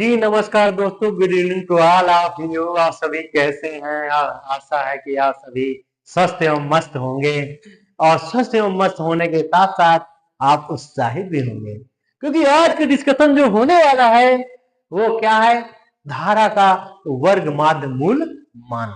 जी नमस्कार दोस्तों, good evening to all of you. आप सभी कैसे हैं? आशा है कि आप सभी स्वस्थ एवं मस्त होंगे और स्वस्थ एवं मस्त होने के साथ साथ आप उत्साहित भी होंगे, क्योंकि आज का डिस्कशन जो होने वाला है वो क्या है? धारा का वर्ग माध्य मूल मान।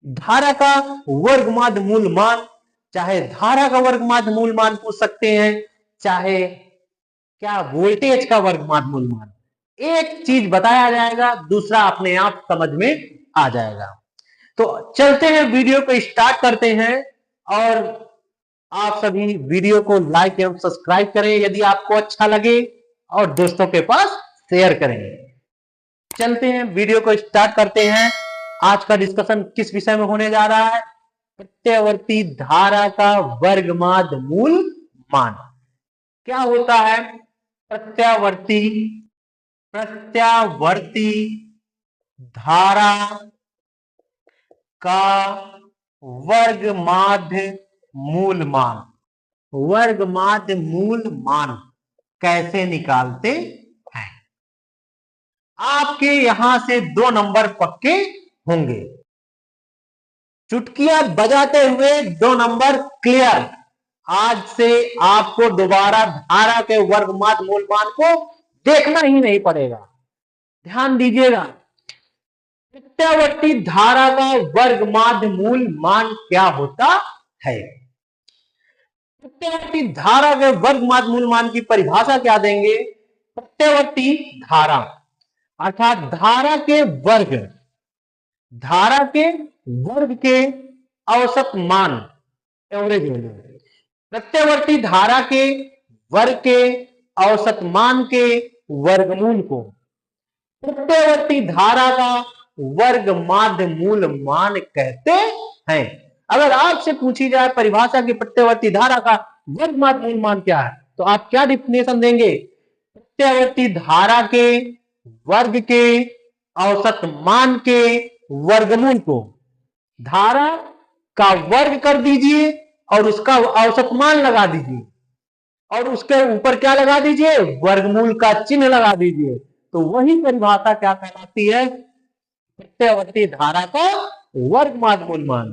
धारा का वर्ग माध्य मूल मान, चाहे धारा का वर्ग माध्य मूल मान पूछ सकते हैं, चाहे क्या वोल्टेज का वर्ग माध्य मूल मान। एक चीज बताया जाएगा, दूसरा अपने आप समझ में आ जाएगा। तो चलते हैं, वीडियो को स्टार्ट करते हैं और आप सभी वीडियो को लाइक एवं सब्सक्राइब करें यदि आपको अच्छा लगे और दोस्तों के पास शेयर करें। चलते हैं, वीडियो को स्टार्ट करते हैं। आज का डिस्कशन किस विषय में होने जा रहा है? प्रत्यावर्ती धारा का वर्गमाध्य मूल मान। क्या होता है प्रत्यावर्ती प्रत्यावर्ती धारा का वर्गमाध्य मूल मान? वर्गमाध्य मूल मान कैसे निकालते हैं? आपके यहां से 2 नंबर पक्के होंगे। चुटकियां बजाते हुए 2 नंबर क्लियर। आज से आपको दोबारा धारा के वर्गमाध्य मूल मान को देखना ही नहीं पड़ेगा। ध्यान दीजिएगा, प्रत्यावर्ती धारा का वर्गमाध्य मूल मान क्या होता है? प्रत्यावर्ती धारा के वर्गमाध्य मूल मान की परिभाषा क्या देंगे? प्रत्यावर्ती धारा अर्थात धारा के वर्ग के औसत मान, एवरेज वैल्यू। प्रत्यावर्ती धारा के वर्ग के औसत मान के वर्गमूल को प्रत्यावर्ती धारा का वर्ग माध्य मूल मान कहते हैं। अगर आपसे पूछी जाए परिभाषा की प्रत्यावर्ती धारा का वर्ग माध्य मूल मान क्या है, तो आप क्या डिफिनेशन देंगे? प्रत्यावर्ती धारा के वर्ग के औसत मान के वर्गमूल को धारा का वर्ग कर दीजिए और उसका औसत मान लगा दीजिए और उसके ऊपर क्या लगा दीजिए? वर्गमूल का चिन्ह लगा दीजिए। तो वही परिभाषा क्या कहलाती है? प्रत्यावर्ती धारा का वर्ग माध्य मूल मान।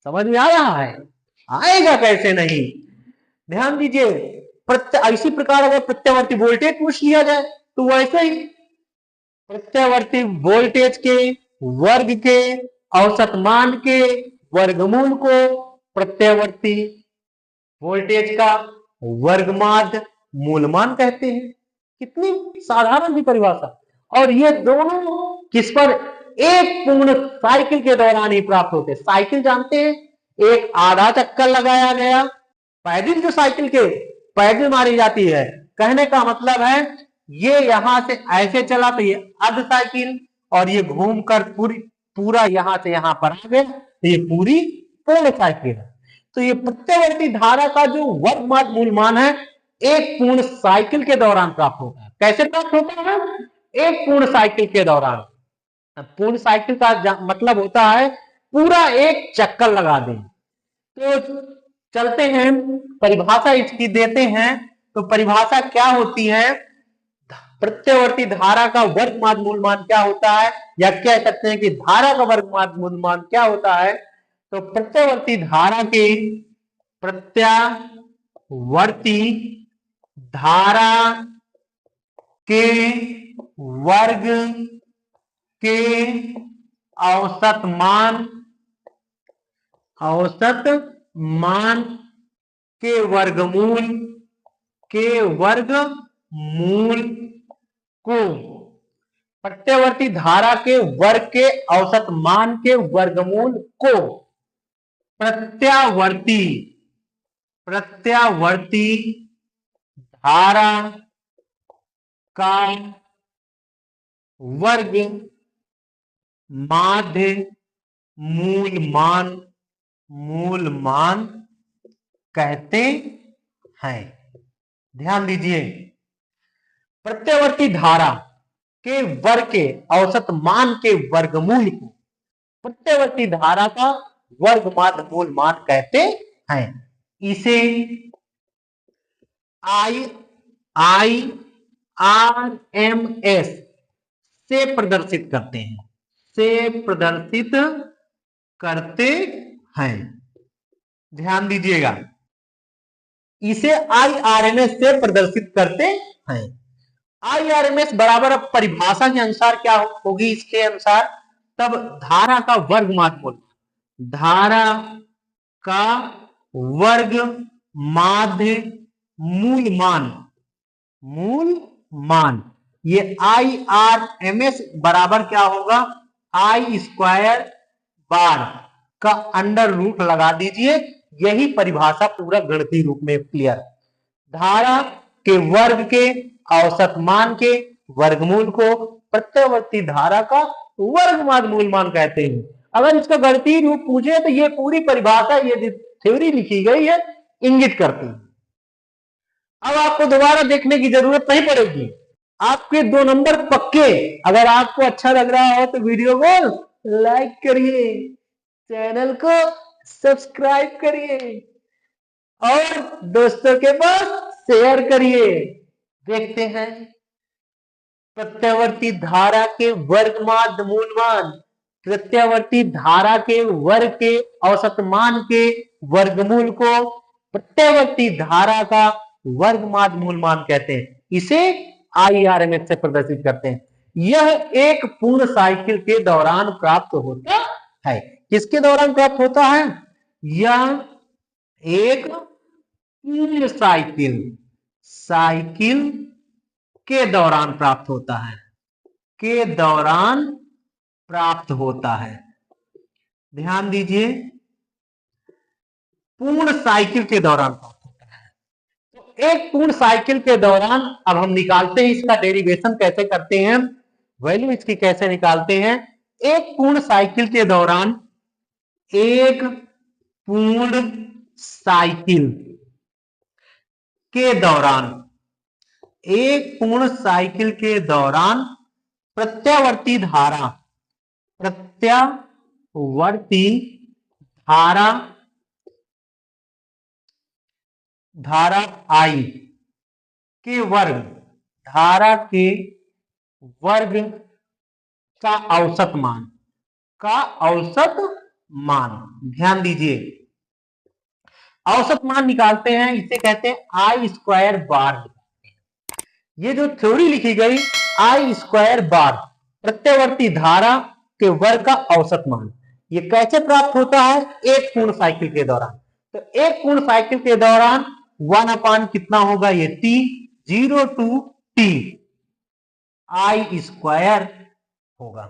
समझ में आ रहा है? आएगा कैसे नहीं? ध्यान दीजिए, इसी प्रकार अगर प्रत्यावर्ती वोल्टेज पूछ लिया जाए तो वैसे ही प्रत्यावर्ती वोल्टेज के वर्ग के औसत मान के वर्गमूल को प्रत्यावर्ती वोल्टेज का वर्गमाध्य मूल मान कहते हैं। कितनी साधारण सी परिभाषा। और ये दोनों किस पर? एक पूर्ण साइकिल के दौरान ही प्राप्त होते हैं। साइकिल जानते हैं, एक आधा चक्कर लगाया गया, पैदल जो साइकिल के पैदल मारी जाती है, कहने का मतलब है ये यहां से ऐसे चला तो ये अर्ध साइकिल, और ये घूमकर पूरा यहां से यहां पर आ गया तो ये पूरी पूर्ण साइकिल है। तो ये प्रत्यावर्ती धारा का जो वर्गमाध्य मूल मान है, एक पूर्ण साइकिल के दौरान प्राप्त होता है। कैसे प्राप्त होता है? एक पूर्ण साइकिल के दौरान। पूर्ण साइकिल का मतलब होता है पूरा एक चक्कर लगा दें। तो चलते हैं, परिभाषा इसकी देते हैं। तो परिभाषा क्या होती है? प्रत्यावर्ती धारा का वर्गमाध्य मूल मान क्या होता है, या कह सकते हैं कि धारा का वर्गमाध्य मूल मान क्या होता है? तो प्रत्यावर्ती धारा के वर्ग के औसत मान के वर्गमूल को प्रत्यावर्ती धारा के वर्ग के औसत मान के वर्गमूल को प्रत्यावर्ती धारा का वर्ग माध्य मूल मान कहते हैं। ध्यान दीजिए, प्रत्यावर्ती धारा के वर्ग के औसत मान के वर्गमूल को प्रत्यावर्ती धारा का वर्ग माध्य मूल मान कहते हैं। इसे I RMS से प्रदर्शित करते हैं, से प्रदर्शित करते हैं। ध्यान दीजिएगा, इसे IRMS से प्रदर्शित करते हैं। IRMS बराबर अब परिभाषा के अनुसार क्या होगी, इसके अनुसार तब धारा का वर्ग माध्य, धारा का वर्ग माध्य मूल मान, ये IRMS बराबर क्या होगा, I स्क्वायर बार का अंडर रूट लगा दीजिए, यही परिभाषा पूरा गणितीय रूप में क्लियर। धारा के वर्ग के औसत मान के वर्गमूल को प्रत्यावर्ती धारा का वर्ग मूल मान कहते हैं। अगर इसका गणितीय रूप पूछे तो ये पूरी परिभाषा, ये थ्योरी लिखी गई है, इंगित करती है। अब आपको दोबारा देखने की जरूरत नहीं पड़ेगी, आपके 2 नंबर पक्के। अगर आपको अच्छा लग रहा हो तो वीडियो को लाइक करिए, चैनल को सब्सक्राइब करिए और दोस्तों के पास शेयर करिए। देखते हैं प्रत्यावर्ती धारा के वर्ग माध्य मूल मान, प्रत्यावर्ती धारा के वर्ग के औसत मान के वर्गमूल को प्रत्यावर्ती धारा का वर्ग माध्य मूल मान कहते हैं, इसे IRMS से प्रदर्शित करते हैं। यह एक पूर्ण साइकिल के दौरान प्राप्त होता है। किसके दौरान प्राप्त होता है, यह एक पूर्ण साइकिल के दौरान प्राप्त होता है, के दौरान प्राप्त होता है। ध्यान दीजिए, पूर्ण साइकिल के दौरान प्राप्त होता है। तो एक पूर्ण साइकिल के दौरान अब हम निकालते हैं, इसका डेरिवेशन कैसे करते हैं, वैल्यू इसकी कैसे निकालते हैं। एक पूर्ण साइकिल के दौरान, एक पूर्ण साइकिल के दौरान, एक पूर्ण साइकिल के दौरान प्रत्यावर्ती धारा धारा I के वर्ग, धारा के वर्ग का औसत मान, ध्यान दीजिए, औसत मान निकालते हैं, इसे कहते हैं I स्क्वायर बार। ये जो थ्योरी लिखी गई I स्क्वायर बार, प्रत्यावर्ती धारा के वर्ग का औसत मान, ये कैसे प्राप्त होता है, एक पूर्ण साइकिल के दौरान। तो एक पूर्ण साइकिल के दौरान 1 कितना होगा, ये T, 0 to T I square होगा।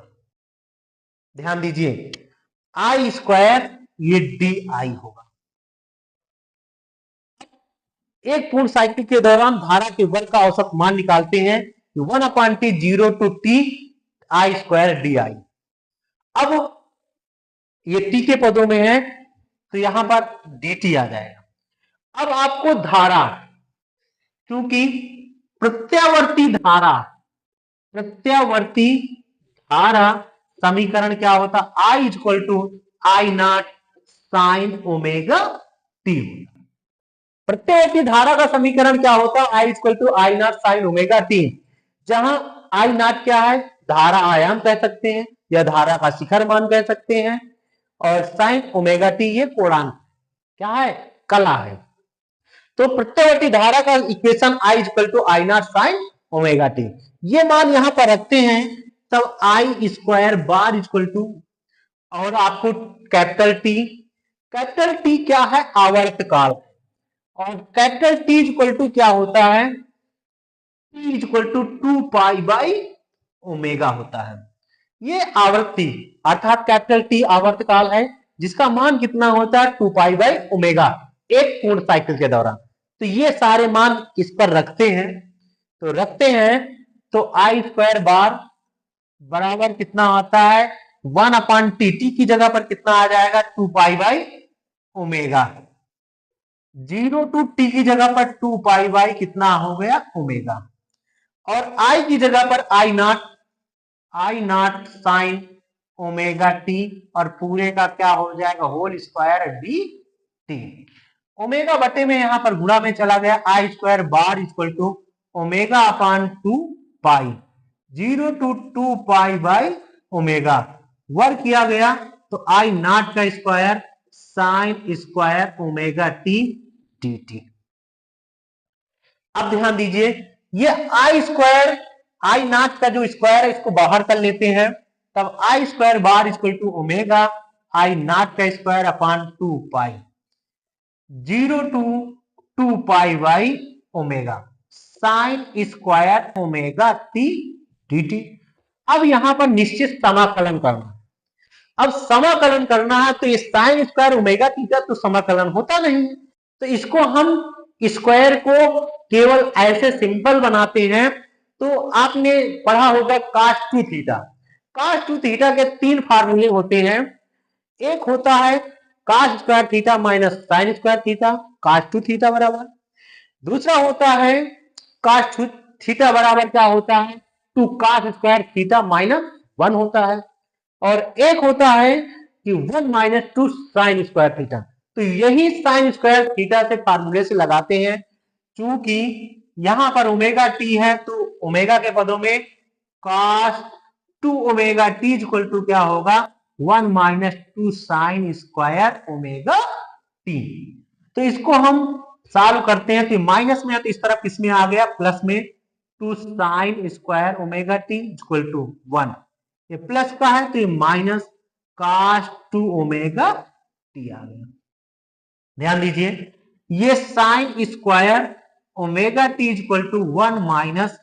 ध्यान दीजिए, I स्क्वायर ये DI होगा। एक पूर्ण साइकिल के दौरान धारा के वर्ग का औसत मान निकालते हैं, 1/T 0 to T I square DI। अब ये T के पदों में है तो यहां पर DT आ जाएगा। अब आपको धारा, क्योंकि प्रत्यावर्ती धारा समीकरण क्या होता, I equal to I naught sine omega T. प्रत्यावर्ती धारा का समीकरण क्या होता है, I equal to I naught sine omega T, जहां I नॉट क्या है, धारा आयाम कह सकते हैं या धारा का शिखर मान कह सकते हैं, और साइन ओमेगा टी ये कोणांक क्या है, कला है। तो प्रत्यावर्ती धारा का equation I equal to I naught sine omega T, ये मान यहां पर रखते हैं, तब I square bar equal to, और आपको कैपिटल टी क्या है, आवर्तकाल, और कैपिटल टी इक्वल टू क्या होता है, T equal to 2 pi by omega होता है। ये आवर्ती अर्थात कैपिटल टी आवर्तकाल है, जिसका मान कितना होता है, 2 पाई बाई ओमेगा, एक पूर्ण साइकिल के दौरान। तो ये सारे मान इस पर रखते हैं, तो आई स्क्वायर बार बराबर कितना होता है, 1/T, टी की जगह पर कितना आ जाएगा, 2 pi by omega, 0 to T की जगह पर 2 पाई बाई कितना हो गया, ओमेगा, और I की जगह पर I naught sine omega T, और पूरे का क्या हो जाएगा, whole square D T, omega बटे में यहां पर गुणा में चला गया, I square bar equal to omega upon 2 pi, 0 to 2 pi by omega, वर्ग किया गया तो आई नॉट का square sine square omega T D T. अब ध्यान दीजिए, ये आई स्क्वायर, आई नॉट का जो स्क्वायर है इसको बाहर कर लेते हैं, तब I square bar equal to omega I not का square upon 2 pi, 0 to 2 pi by omega sine square omega T D T. अब यहां पर निश्चित समाकलन करना, अब समाकलन करना है तो ये साइन स्क्वायर ओमेगा थीटा तो समाकलन होता नहीं है, तो इसको हम स्क्वायर को केवल ऐसे सिंपल बनाते हैं। तो आपने पढ़ा होगा cos 2 थीटा, cos 2 थीटा के 3 फार्मूले होते हैं। एक होता है cos square theta minus sine square theta, cos 2 theta बराबर। दूसरा होता है cos 2 थीटा बराबर क्या होता है 2 cos स्क्वायर थीटा माइनस 1 होता है। और एक होता है कि 1 माइनस 2 साइन स्क्वायर थीटा, तो यही साइन स्क्वायर थीटा से फार्मूले से लगाते हैं। चूंकि यहां पर ओमेगा टी है तो ओमेगा के पदों में cos 2 omega T equal to क्या होगा 1 minus 2 sine square omega T. तो इसको हम सॉल्व करते हैं तो माइनस में है तो इस तरफ किसमें आ गया प्लस में 2 sine square omega T equal to 1, ये प्लस का है तो ये माइनस cos 2 ओमेगा टी आ गया। ध्यान दीजिए, ये sine square omega T equal to 1 minus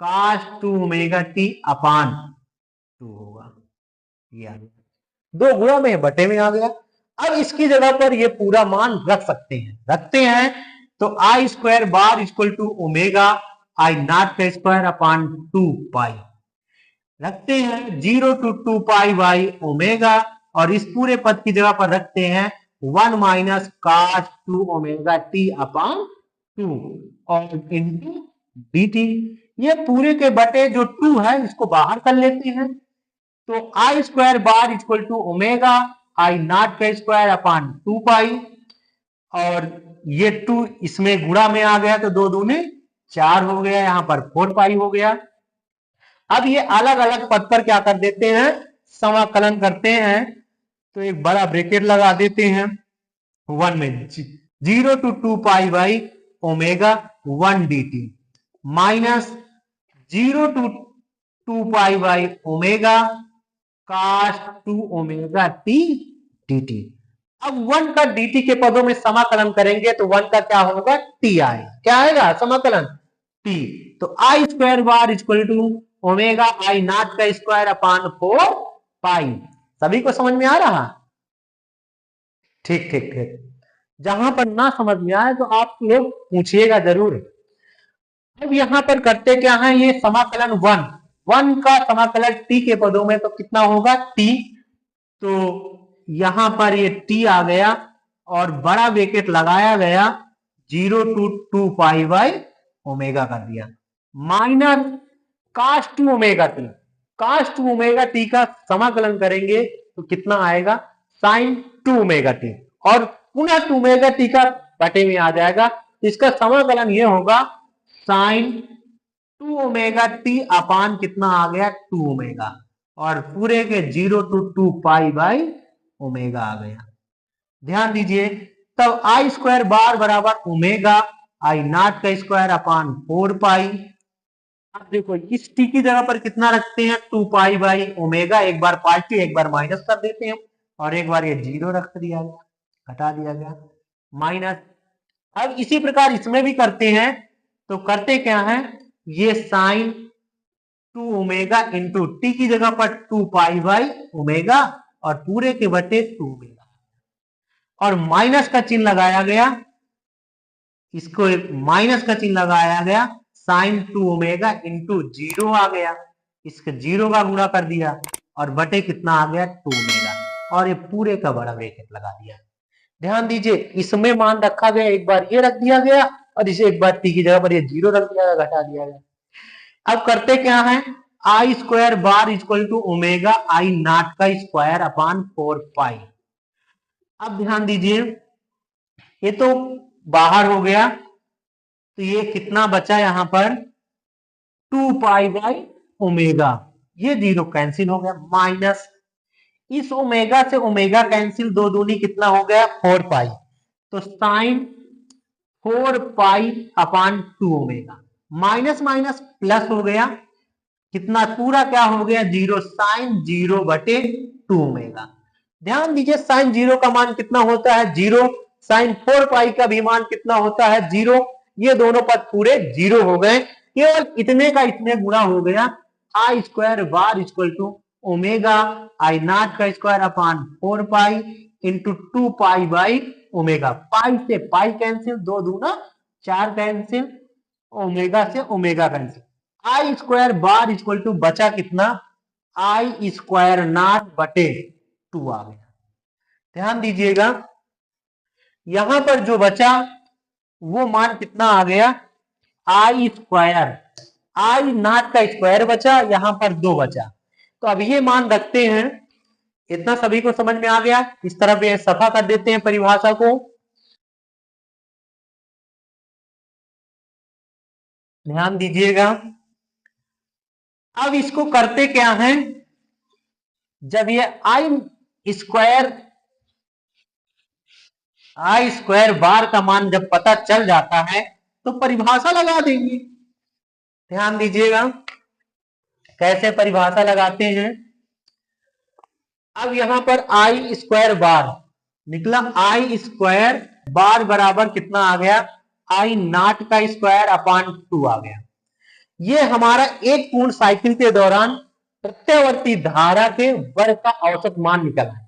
cos 2 omega t upon 2 होगा, ये आ गया, दो गुणा में बटे में आ गया। अब इसकी जगह पर ये पूरा मान रख सकते हैं, रखते हैं तो I square bar equal to omega I not का स्क्वायर अपान 2 पाई, रखते हैं 0 to 2 पाई बाई ओमेगा, और इस पूरे पद की जगह पर रखते हैं 1 minus cos 2 omega t upon 2 और इंटू डी टी। ये पूरे के बटे जो 2 है इसको बाहर कर लेते हैं, तो I square bar equal to omega I not का स्क्वायर अपान 2 पाई, और ये 2 इसमें गुणा में आ गया तो 2 दूने 4 हो गया, यहां पर 4 पाई हो गया। अब ये अलग अलग पद पर क्या कर देते हैं समाकलन करते हैं, तो एक बड़ा ब्रैकेट लगा देते हैं 1 में 0 to 2 pi by omega 1 D T minus 0 to 2 pi by omega cos 2 omega T D T. अब 1 का dt के पदों में समाकलन करेंगे तो 1 का क्या होगा t आएगा, क्या आएगा समाकलन t, तो I square bar equal to omega I not का स्क्वायर अपान 4 पाई। सभी को समझ में आ रहा, ठीक ठीक ठीक। जहां पर ना समझ में आए तो आप लोग पूछिएगा जरूर। अब यहां पर करते क्या है, ये समाकलन 1 का समाकलन t के पदों में तो कितना होगा t, तो यहां पर ये t आ गया और बड़ा ब्रैकेट लगाया गया 0 to 2 पाई बाई ओमेगा कर दिया, minus cos 2 omega T, cos 2 omega T का समाकलन करेंगे तो कितना आएगा sin 2 ओमेगा टी, और पुनः 2 ओमेगा टी का बटे में आ जाएगा, इसका समाकलन ये होगा sin 2 ओमेगा टी अपान कितना आ गया 2 ओमेगा, और पूरे के 0 to 2 पाई बाई ओमेगा आ गया। ध्यान दीजिए, तब आई स्क्वायर बार बराबर ओमेगा आई नॉट का स्क्वायर अपान 4 पाई। अब देखो इस टी की जगह पर कितना रखते हैं 2 पाई बाई ओमेगा, एक बार पॉजिटिव एक बार माइनस कर देते हैं, और एक बार ये 0 रख दिया गया, घटा दिया गया माइनस। अब इसी प्रकार इसमें भी करते हैं, तो करते क्या है, ये साइन 2 ओमेगा इंटू टी की जगह पर 2 पाई बाई ओमेगा और पूरे के बटे 2 ओमेगा, और माइनस का चिन्ह लगाया गया, इसको माइनस का चिन्ह लगाया गया, साइन 2 ओमेगा इंटू 0 आ गया, इसके 0 का गुणा कर दिया और बटे कितना आ गया 2 ओमेगा, और ये पूरे का बड़ा ब्रैकेट लगा दिया। ध्यान दीजिए, इसमें मान रखा गया, एक बार ये रख दिया गया और इसे एक बार टी की जगह पर ये 0 रख दिया गया, घटा दिया गया। अब करते क्या है, I square bar equal to omega I not का स्क्वायर अपान 4 पाई। अब ध्यान दीजिए, ये तो बाहर हो गया, तो ये कितना बचा यहाँ पर 2π/ओमेगा, ये जीरो कैंसिल हो गया, माइनस इस ओमेगा से ओमेगा कैंसिल, दो दूनी कितना हो गया 4π, तो sine 4π/2 omega, minus minus plus हो गया, कितना पूरा क्या हो गया जीरो, साइन 0/2 ओमेगा। ध्यान दीजिए साइन 0 का मान कितना होता है जीरो, साइन 4π का भी मान कितना होता है जीरो, ये दोनों पद पूरे जीरो हो गए, केवल इतने का इतने गुणा हो गया, I square bar equal to omega I not का स्क्वायर अपान 4π इंटू 2π/ओमेगा, पाई से पाई कैंसिल, दो दूना चार कैंसिल, ओमेगा से omega cancel, I square bar equal to बचा कितना आई स्क्वायर नॉट बटे 2 आ गया। ध्यान दीजिएगा यहां पर जो बचा वो मान कितना आ गया आई स्क्वायर, आई नॉट का स्क्वायर बचा, यहां पर 2 बचा, तो अब ये मान रखते हैं, इतना सभी को समझ में आ गया। इस तरफ ये सफा कर देते हैं परिभाषा को, ध्यान दीजिएगा। अब इसको करते क्या है, जब ये आई स्क्वायर बार का मान जब पता चल जाता है तो परिभाषा लगा देंगे। ध्यान दीजिएगा कैसे परिभाषा लगाते हैं। अब यहां पर आई स्क्वायर बार निकला, आई स्क्वायर बार बराबर कितना आ गया आई नॉट का स्क्वायर अपान 2 आ गया। ये हमारा एक पूर्ण साइकिल के दौरान प्रत्यावर्ती धारा के वर्ग का औसत मान निकल आया।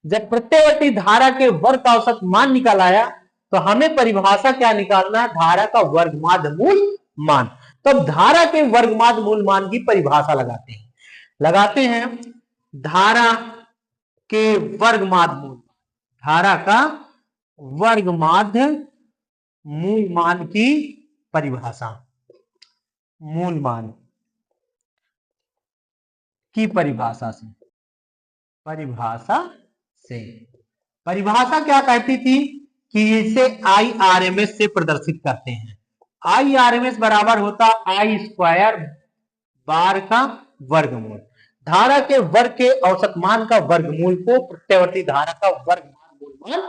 जब प्रत्यावर्ती धारा के वर्ग का औसत मान निकल आया तो हमें परिभाषा क्या निकालना है, धारा का वर्गमाद मूल मान। तो अब धारा के वर्गमाद मूल मान की परिभाषा लगाते हैं धारा के वर्गमाद मूल, धारा का वर्गमाद मूल मान की परिभाषा, मूल मान की परिभाषा परिभाषा क्या कहती थी कि इसे IRMS से प्रदर्शित करते हैं। IRMS बराबर होता आई स्क्वायर बार का वर्गमूल, धारा के वर्ग के औसत मान का वर्गमूल को प्रत्यावर्ती धारा का वर्गमान मूल मान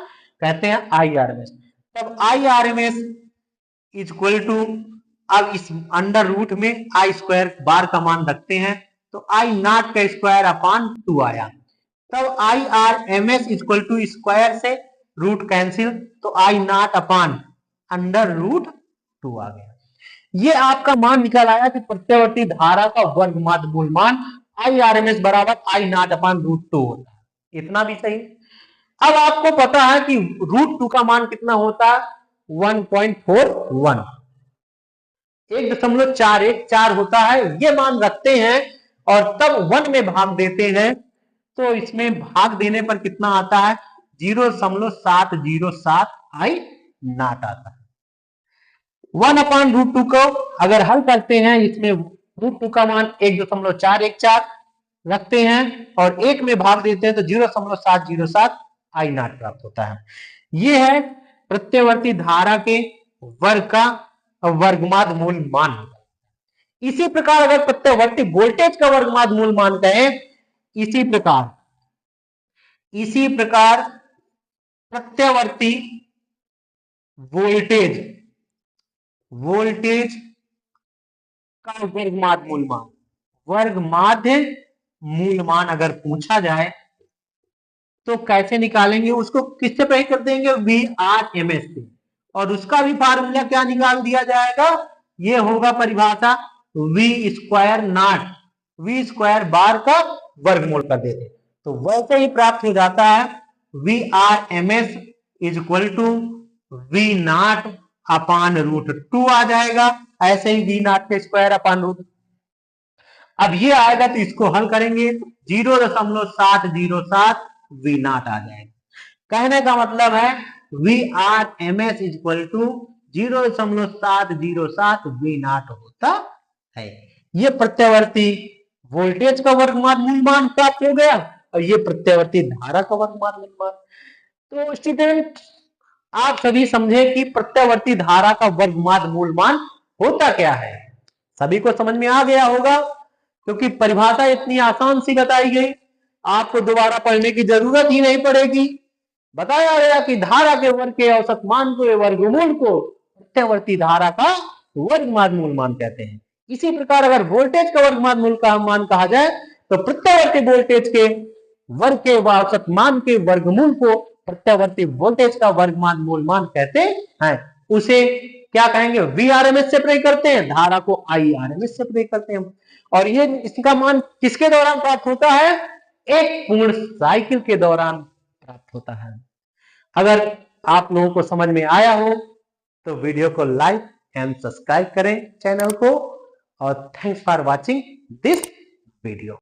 कहते हैं IRMS। तब IRMS इक्वल टू, अब इस अंडर रूट में आई स्क्वायर बार का मान रखते हैं तो आई नॉट का स्क्वायर अपान 2 आया, तब IRMS इक्वल टू स्क्वायर से रूट कैंसिल तो I not upon under root 2 आ गया। ये आपका मान निकल आया कि प्रत्यावर्ती धारा का वर्गमाद मूल मान IRMS बराबर आई नॉट अपान रूट 2 होता है, इतना भी सही। अब आपको पता है कि रूट 2 का मान कितना होता है 1.41, 1.414 होता है, ये मान रखते हैं और तब 1 में भाग देते हैं तो इसमें भाग देने पर कितना आता है 0.707 आई नॉट आता है। 1/√2 को अगर हल करते हैं इसमें रूट 2 का मान 1.414 रखते हैं और 1 में भाग देते हैं तो 0.707 आई नॉट प्राप्त होता है। यह है प्रत्यावर्ती धारा के वर्ग का वर्गमाद मूल मान। इसी प्रकार अगर प्रत्यावर्ती वोल्टेज का वर्गमाद मूल मान कहें, इसी प्रकार प्रत्यावर्ती वोल्टेज का वर्गमाद मूल मान अगर पूछा जाए तो कैसे निकालेंगे, उसको किससे पहले कर देंगे VRMS से, और उसका भी फार्मूला क्या निकाल दिया जाएगा, ये होगा परिभाषा V square not, V square bar का वर्गमूल कर देते तो वैसे ही प्राप्त हो जाता है VRMS equal to V naught upon root 2 आ जाएगा, ऐसे ही V नॉट के स्क्वायर अपान रूट। अब ये आएगा तो इसको हल करेंगे 0.707 V नॉट आ जाएगा। कहने का मतलब है VRMS equal to 0.707 V naught होता है। ये प्रत्यावर्ती वोल्टेज का वर्गमाद मूल मान प्राप्त हो गया और ये प्रत्यावर्ती धारा का वर्गमाद मूल मान। तो स्टूडेंट आप सभी समझे कि प्रत्यावर्ती धारा का वर्गमाद मूलमान होता क्या है। सभी को समझ में आ गया होगा, क्योंकि परिभाषा इतनी आसान सी बताई गई, आपको दोबारा पढ़ने की जरूरत ही नहीं पड़ेगी। बताया गया कि धारा के वर्ग के औसत मान को, वर्गमूल को प्रत्यावर्ती धारा का वर्गमाद मूलमान कहते हैं। इसी प्रकार अगर वोल्टेज का वर्गमाद मूल का मान कहा जाए तो प्रत्यावर्ती वोल्टेज के वर्ग के औसत मान के वर्गमूल को प्रत्यावर्ती वोल्टेज का वर्गमान मूलमान कहते हैं। उसे क्या कहेंगे, Vrms से प्रयोग करते हैं, धारा को Irms से प्रयोग करते हैं। और ये इसका मान किसके दौरान प्राप्त होता है, एक पूर्ण साइकिल के दौरान प्राप्त होता है। अगर आप लोगों को समझ में आया हो तो वीडियो को लाइक एंड सब्सक्राइब करें चैनल को, और thanks for watching this video.